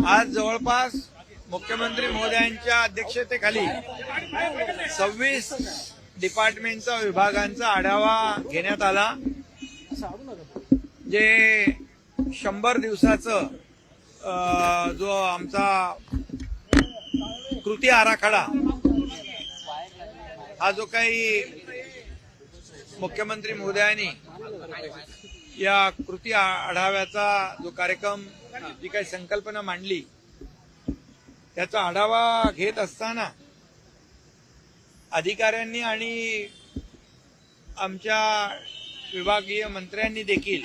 आज जवळपास मुख्यमंत्री महोदयांच्या अध्यक्षतेखाली 26 डिपार्टमेंटचा विभागांचा आढावा घेण्यात आला. जे 100 दिवसाचं जो आमचा कृती आराखडा हा जो काही मुख्यमंत्री महोदयांनी या कृती आढाव्याचा जो कार्यक्रम जी काही संकल्पना मांडली त्याचा आढावा घेत असताना अधिकाऱ्यांनी आणि आमच्या विभागीय मंत्र्यांनी देखील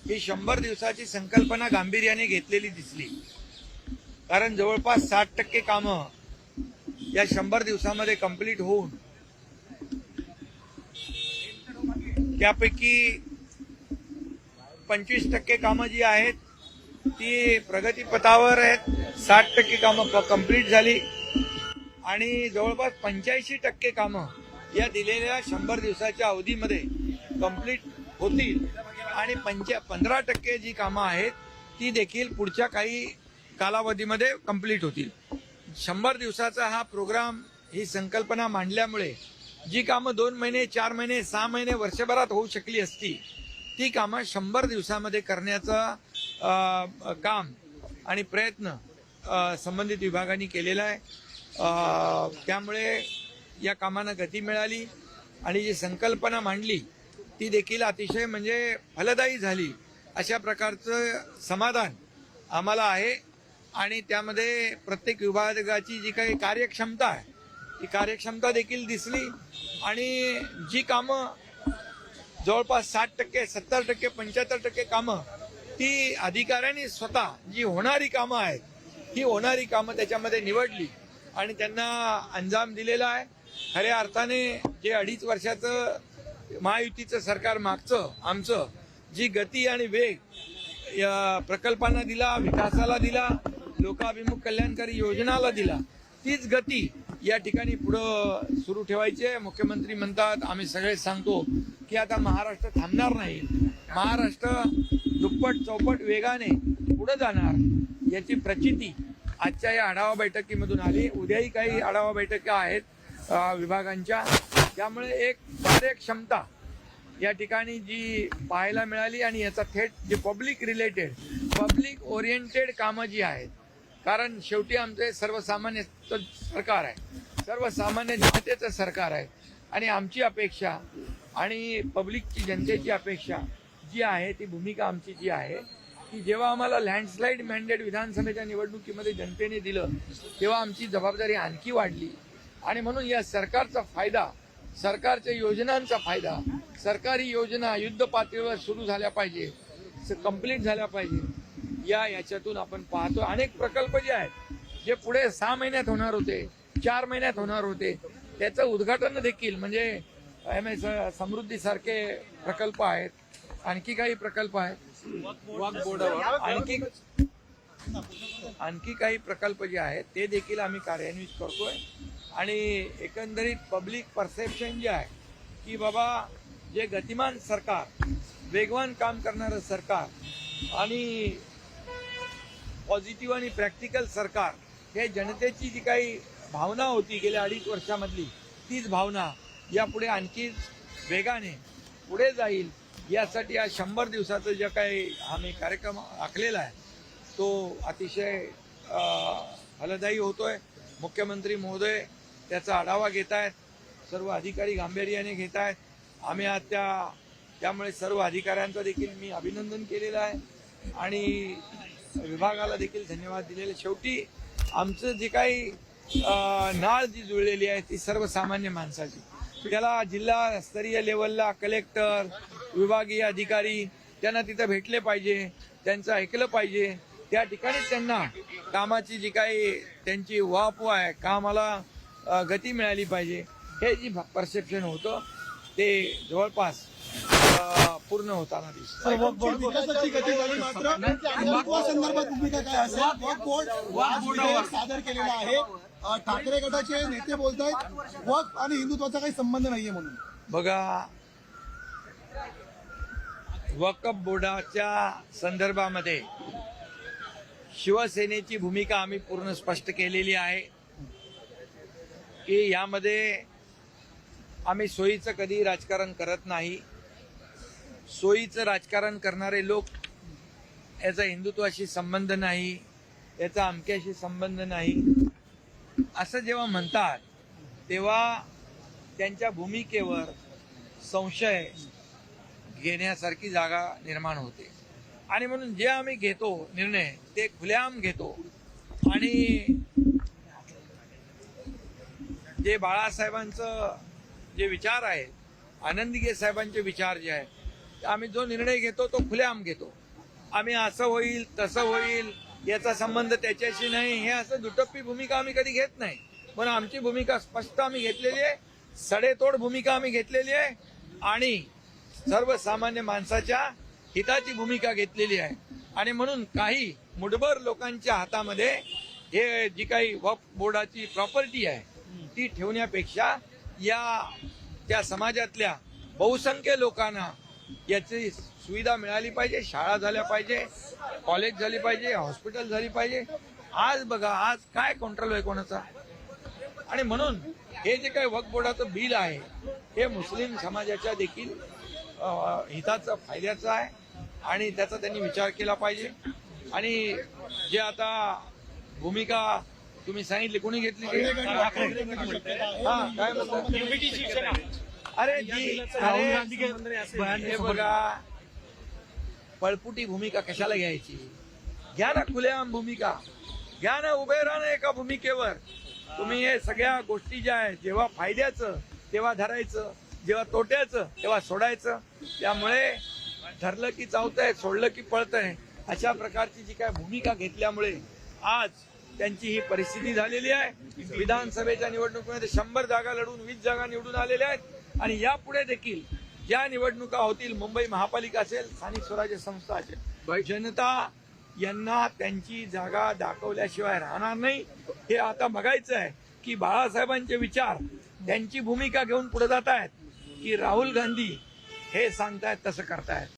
ही 100 दिवसाची संकल्पना गांभीर्याने घेतलेली दिसली. कारण जवळपास 60% कामं या 100 दिवसामध्ये कंप्लीट होऊन त्यापैकी 25% कामं जी आहेत ती प्रगतीपथावर आहेत. 60% कामं कंप्लीट झाली आणि जवळपास 85% कामं या दिलेल्या 100 दिवसाच्या अवधीमध्ये कंप्लीट होतील आणि 15% जी कामं आहेत ती देखील पुढच्या काही कालावधीमध्ये कंप्लीट होतील. 100 दिवसाचा हा प्रोग्राम ही संकल्पना मांडल्यामुळे जी कामं 2 महिने 4 महिने 6 महिने वर्षभरात होऊ शकली असती ती कामं 100 दिवसामध्ये करण्याचा काम आणि प्रयत्न संबंधित विभागांनी केलेला आहे. त्यामुळे या कामांना गती मिळाली आणि जी संकल्पना मांडली ती देखील अतिशय म्हणजे फलदायी झाली अशा प्रकारचं समाधान आम्हाला आहे. आणि त्यामध्ये प्रत्येक विभागाची जी काही कार्यक्षमता आहे ती कार्यक्षमता देखील दिसली आणि जी कामं जवळपास 60%, 70%, 75% कामं ती अधिकाऱ्यांनी स्वतः जी होणारी कामं आहेत ही होणारी कामं त्याच्यामध्ये निवडली आणि त्यांना अंजाम दिलेला आहे. खऱ्या अर्थाने जे 2.5 वर्षाचं महायुतीचं सरकार मागचं आमचं जी गती आणि वेग या प्रकल्पांना दिला, विकासाला दिला, लोकाभिमुख कल्याणकारी योजनाला दिला, तीच गती या ठिकाणी पुढं सुरू ठेवायची आहे. मुख्यमंत्री म्हणतात, आम्ही सगळे सांगतो की आता महाराष्ट्र थांबणार नाही, महाराष्ट्र दुप्पट चौपट वेगाने पुढे जाणार याची प्रचिती आजच्या या आढावा बैठकीमधून आली. उद्याही काही आढावा बैठका आहेत विभागांच्या. त्यामुळे एक कार्यक्षमता या ठिकाणी जी पाहायला मिळाली आणि याचा थेट जे पब्लिक रिलेटेड पब्लिक ओरिएंटेड कामं जी आहेत, कारण शेवटी आमचे सर्वसामान्य सरकार आहे, सर्वसामान्य जनतेचं सरकार आहे आणि आमची अपेक्षा आणि पब्लिकची जनतेची अपेक्षा जी आहे ती भूमिका आमची जी आहे की जेव्हा आम्हाला लँडस्लाईड मॅन्डेट विधानसभेच्या निवडणुकीमध्ये जनतेने दिलं तेव्हा आमची जबाबदारी आणखी वाढली आणि म्हणून या सरकारचा फायदा, सरकारच्या योजनांचा फायदा, सरकारी योजना युद्ध पातळीवर सुरू झाल्या पाहिजे, कंप्लीट झाल्या पाहिजे याच्यातून आपण पाहतो. अनेक प्रकल्प जे आहेत जे पुढे 6 महिन्यात होणार होते, 4 महिन्यात होणार होते, त्याचं उद्घाटन देखील म्हणजे MS समृद्धी सारखे प्रकल्प आहेत, आणखी काही प्रकल्प आहेत, आणखी काही प्रकल्प जे आहेत ते देखील आम्ही कार्यान्वित करतोय. आणि एकंदरीत पब्लिक परसेप्शन जे आहे की बाबा जे गतिमान सरकार, वेगवान काम करणारं सरकार आणि पॉझिटिव्ह आणि प्रॅक्टिकल सरकार हे जनतेची जी काही भावना होती गेल्या 2.5 वर्षामधली तीच भावना यापुढे आणखी वेगाने पुढे जाईल यासाठी या 100 दिवसाचं जे काही आम्ही कार्यक्रम आखलेला आहे तो अतिशय फलदायी होतोय. मुख्यमंत्री महोदय त्याचा आढावा घेत आहेत, सर्व अधिकारी गांभीर्याने घेत आहेत. आम्ही आज त्यामुळे सर्व अधिकाऱ्यांचं देखील मी अभिनंदन केलेलं आहे आणि विभागाला देखील धन्यवाद दिलेले. शेवटी आमचं जे काही नाळ जी जुळलेली आहे ती सर्वसामान्य माणसाची, त्याला जिल्हास्तरीय लेवलला कलेक्टर, विभागीय अधिकारी त्यांना तिथं भेटले पाहिजे, त्यांचं ऐकलं पाहिजे, त्या ठिकाणी त्यांना कामाची जी काही त्यांची वाहपूह आहे, कामाला गती मिळाली पाहिजे, हे जी परसेप्शन होतं ते जवळपास पूर्ण होताना दिसतं. सादर केलेला आहे. ठाकरे गटाचे नेते बोलतायत वक्फ आणि हिंदुत्वाचा काही संबंध नाहीये म्हणून. बघा, वक्फ बोर्डाच्या संदर्भामध्ये शिवसेनेची भूमिका आम्ही पूर्ण स्पष्ट केलेली आहे की यामध्ये आम्ही सोयीचं कधी राजकारण करत नाही. सोयीचं राजकारण करणारे लोक याचा हिंदुत्वाशी संबंध नाही, याचा अमक्याशी संबंध नाही असं जेव्हा म्हणतात तेव्हा त्यांच्या भूमिकेवर संशय घेण्यासारखी जागा निर्माण होते. आणि म्हणून जे आम्ही घेतो निर्णय ते खुलेआम घेतो. आणि जे बाळासाहेबांचं जे विचार आहे, आनंदीगे साहेबांचे विचार जे आहेत, आम्ही जो निर्णय घेतो तो खुलेआम घेतो. आम्ही असं होईल तसं होईल याचा संबंध त्याच्याशी नाही, हे असं दुटप्पी भूमिका आम्ही कधी घेत नाही. पण आमची भूमिका स्पष्ट आम्ही घेतलेली आहे, सडेतोड भूमिका आम्ही घेतलेली आहे आणि सर्वसामान्य माणसाच्या हिताची भूमिका घेतलेली आहे. आणि म्हणून काही मुठभर लोकांच्या हातामध्ये हे जी काही वक्फ बोर्डाची प्रॉपर्टी आहे ती ठेवण्यापेक्षा त्या समाजातल्या बहुसंख्य लोकांना याची सुविधा मिळाली पाहिजे, शाळा झाल्या पाहिजे, कॉलेज झाली पाहिजे, हॉस्पिटल झाली पाहिजे. आज बघा आज काय कंट्रोल आहे कोणाचा. आणि म्हणून हे जे काही वक्फ बोर्डाचं बिल आहे हे मुस्लिम समाजाच्या देखील हिताचं फायद्याचं आहे आणि त्याचा त्यांनी विचार केला पाहिजे. आणि जे आता भूमिका तुम्ही सांगितली कोणी घेतली ते? हा काय म्हणतात? अरे हे बघा पळपुटी भूमिका कशाला घ्यायची? घ्या ना खुलेआम भूमिका, घ्या ना, उभे राहा ना एका भूमिकेवर. तुम्ही हे सगळ्या गोष्टी ज्या आहेत जेव्हा फायद्याचं तेव्हा धरायचं, जेव्हा तोट्याचं तेव्हा सोडायचं. त्यामुळे धरलं की चावतंय, सोडलं की पळतंय, अशा प्रकारची जी काय भूमिका घेतल्यामुळे आज त्यांची ही परिस्थिती झालेली आहे. विधानसभेच्या निवडणुकीमध्ये 100 जागा लढून 20 जागा निवडून आलेल्या आहेत आणि यापुढे देखील ज्या निवडणुका होतील, मुंबई महापालिका असेल, स्थानिक स्वराज्य संस्था असेल, जनता यांना त्यांची जागा दाखवल्याशिवाय राहणार नाही. हे आता बघायचं आहे की बाळासाहेबांचे विचार त्यांची भूमिका घेऊन पुढे जात आहेत की राहुल गांधी हे सांगतायत तसं करतायत.